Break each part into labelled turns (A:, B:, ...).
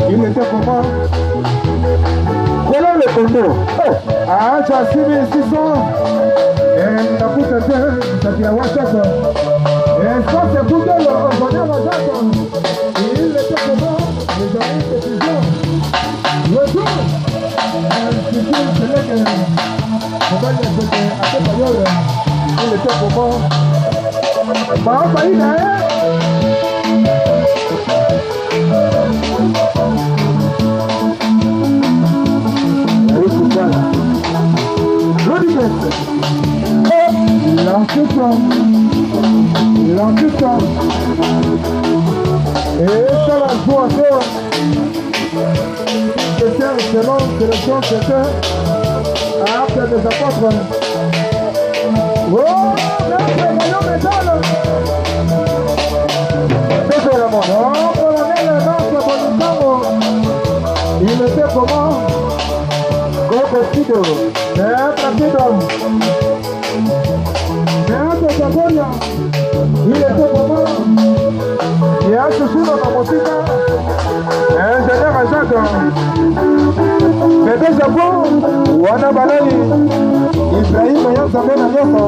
A: Il était comment? Voilà le Congo. Ah, tu as 6600. Et la poutre était, ça fait la WhatsApp. Et ça, c'est pour que le revenir à WhatsApp. Il était comment? Les amis, c'est toujours. Le jour. C'est sûr, c'est là que. On va dire que à cette période, il était comment? Bah, on va y aller. L'enquêteur. Et ça la joie encore. C'était un selon que le son c'était après des apôtres. Oh, notre voyons métal. C'est le monde. Oh, colonel, notre bonissamo. Il était comment? Coco Tido. Maître Tido. Il était comment? Il y a ce soir dans la musique. Ingénieur Jacques. Bébé Jabo. Wana Balai. Ibrahim Mayan Zamena Nyoko.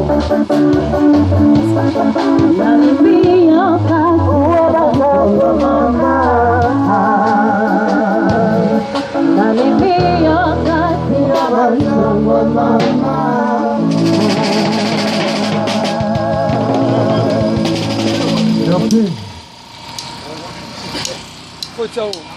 A: Merci.